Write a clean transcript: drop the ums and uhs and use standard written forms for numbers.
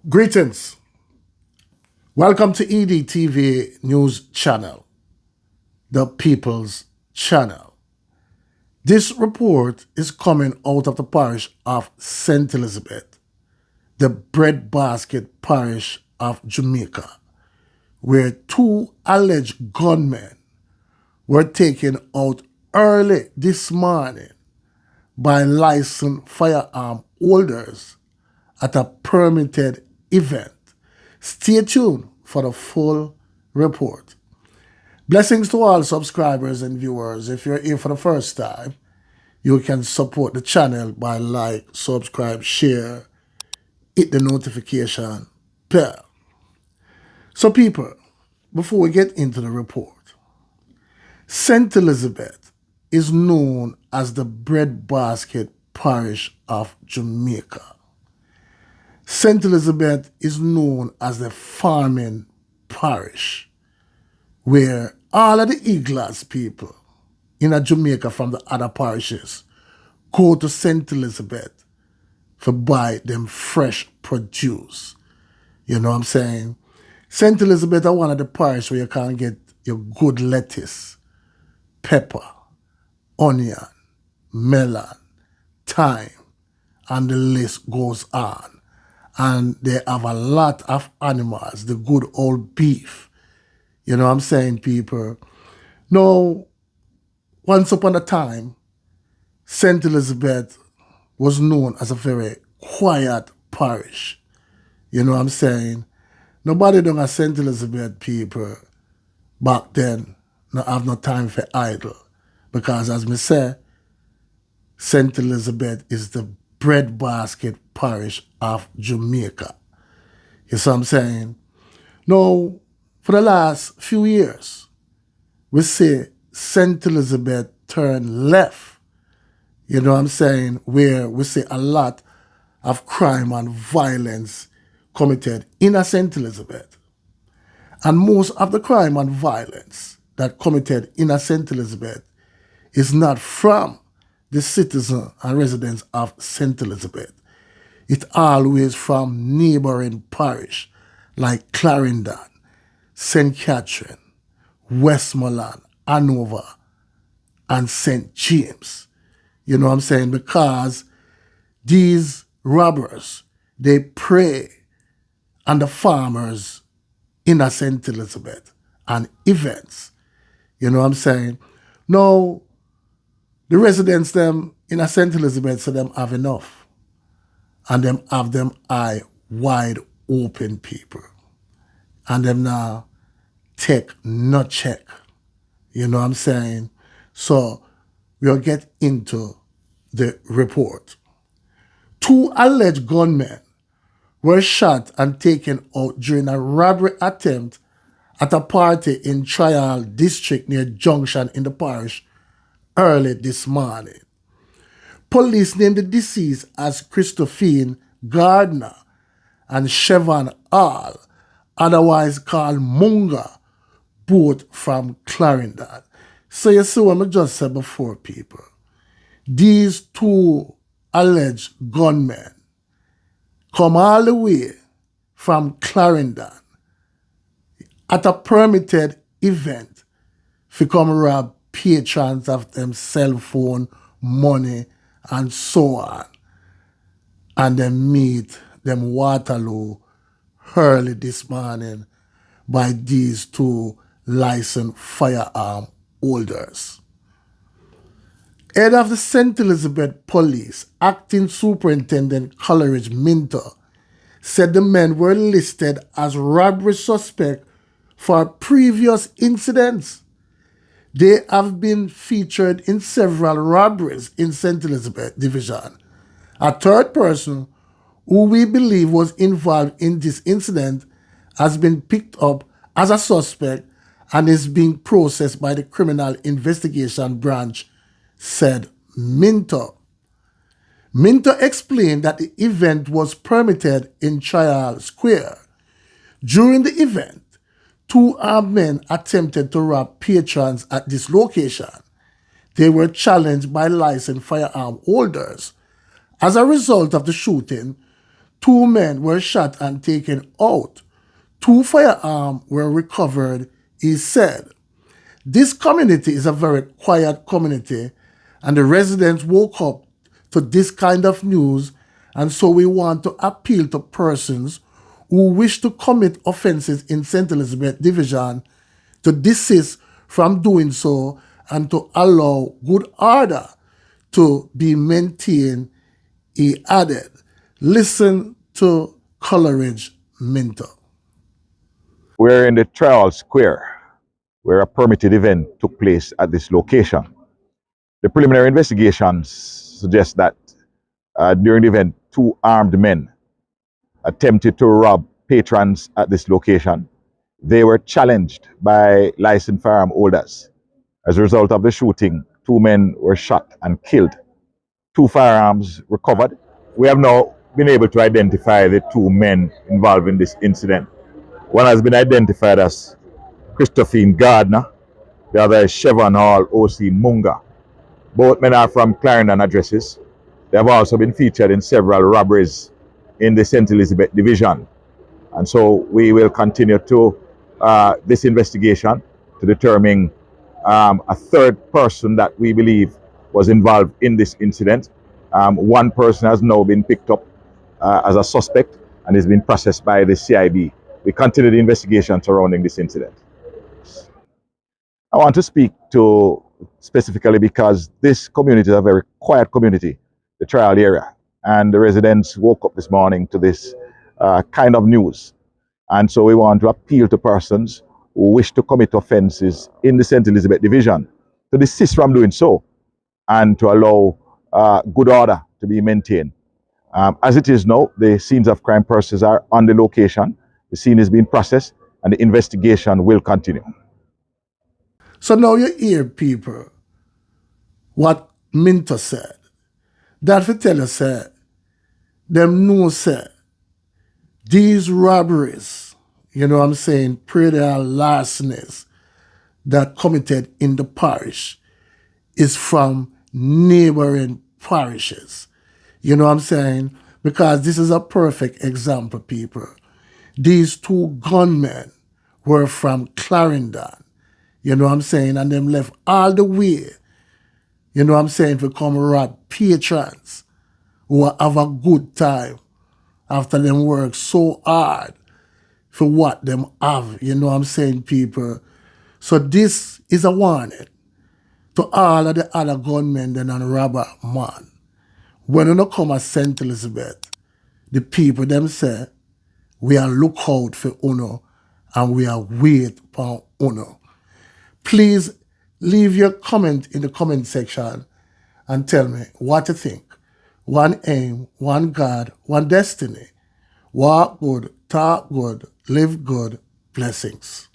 Greetings. Welcome to EDTV News Channel, the People's Channel. This report is coming out of the parish of St. Elizabeth, the breadbasket parish of Jamaica, where two alleged gunmen were taken out early this morning by licensed firearm holders at a permitted event. Stay tuned for the full report. Blessings to all subscribers and viewers. If you're here for the first time, you can support the channel by like, subscribe, share, hit the notification bell. So people, before we get into the report, St. Elizabeth is known as the breadbasket parish of Jamaica. St. Elizabeth is known as the farming parish, where all of the Iglas people in Jamaica from the other parishes go to St. Elizabeth to buy them fresh produce. You know what I'm saying? St. Elizabeth are one of the parishes where you can get your good lettuce, pepper, onion, melon, thyme, and the list goes on. And they have a lot of animals, the good old beef. You know what I'm saying, people? Now, once upon a time, St. Elizabeth was known as a very quiet parish. You know what I'm saying? Nobody don't have St. Elizabeth people back then not have no time for idle. Because as me say, St. Elizabeth is the breadbasket parish of Jamaica. You see what I'm saying? Now, for the last few years, we see St. Elizabeth turn left. You know what I'm saying? Where we see a lot of crime and violence committed in St. Elizabeth. And most of the crime and violence that committed in St. Elizabeth is not from the citizens and residents of St. Elizabeth. It's always from neighboring parish like Clarendon, St. Catherine, Westmoreland, Hanover, and St. James. You know what I'm saying? Because these robbers, they prey on the farmers in St. Elizabeth and events. You know what I'm saying? Now, the residents them in St. Elizabeth, so them have enough. And them have them eye wide open, people. And them now take no check. You know what I'm saying? So we'll get into the report. Two alleged gunmen were shot and taken out during a robbery attempt at a party in Tryall district near Junction in the parish early this morning. Police named the deceased as Christophine Gardner and Chevon Hall, otherwise called Munga, both from Clarendon. So you see what I just said before, people. These two alleged gunmen come all the way from Clarendon at a permitted event to come rob patrons of them cell phone, money, and so on. And then meet them Waterloo early this morning by these two licensed firearm holders. Head of the St. Elizabeth Police, Acting Superintendent Coleridge Minter, said the men were listed as robbery suspects for previous incidents. They have been featured in several robberies in St. Elizabeth Division. A third person, who we believe was involved in this incident, has been picked up as a suspect and is being processed by the Criminal Investigation Branch, said Minter. Minter explained that the event was permitted in Tryall Square. During the event, two armed men attempted to rob patrons at this location. They were challenged by licensed firearm holders. As a result of the shooting, 2 men were shot and taken out. 2 firearms were recovered, he said. This community is a very quiet community, and the residents woke up to this kind of news, and so we want to appeal to persons who wish to commit offenses in St. Elizabeth Division to desist from doing so and to allow good order to be maintained, he added. Listen to Coleridge Minter. We're in the Tryall Square, where a permitted event took place at this location. The preliminary investigations suggest that during the event, 2 armed men attempted to rob patrons at this location. They were challenged by licensed firearm holders. As a result of the shooting, 2 men were shot and killed. 2 firearms recovered. We have now been able to identify the 2 men involved in this incident. One has been identified as Christophine Gardner, the other is Chevron Hall O.C. Munga. Both men are from Clarendon addresses. They have also been featured in several robberies in the St. Elizabeth Division. And so we will continue to this investigation to determine a third person that we believe was involved in this incident. 1 person has now been picked up as a suspect and is being processed by the CIB. We continue the investigation surrounding this incident. I want to speak to specifically because this community is a very quiet community, the Tryall area, and the residents woke up this morning to this kind of news. And so we want to appeal to persons who wish to commit offenses in the St. Elizabeth Division to desist from doing so and to allow good order to be maintained. As it is now, the scenes of crime persons are on the location. The scene is being processed and the investigation will continue. So now you hear, people, what Minter said. That for tell us, them know, say, these robberies, you know what I'm saying, pretty larcenies that committed in the parish is from neighboring parishes. You know what I'm saying? Because this is a perfect example, people. These 2 gunmen were from Clarendon. You know what I'm saying? And them left all the way, you know what I'm saying, to come rob patrons who have a good time after them work so hard for what them have, you know what I'm saying, people. So this is a warning to all of the other gunmen and robber man. When you come at St. Elizabeth, the people them say, we are look out for uno and we are wait for uno. Please leave your comment in the comment section and tell me what you think. One aim, one God, one destiny. Walk good, talk good, live good. Blessings.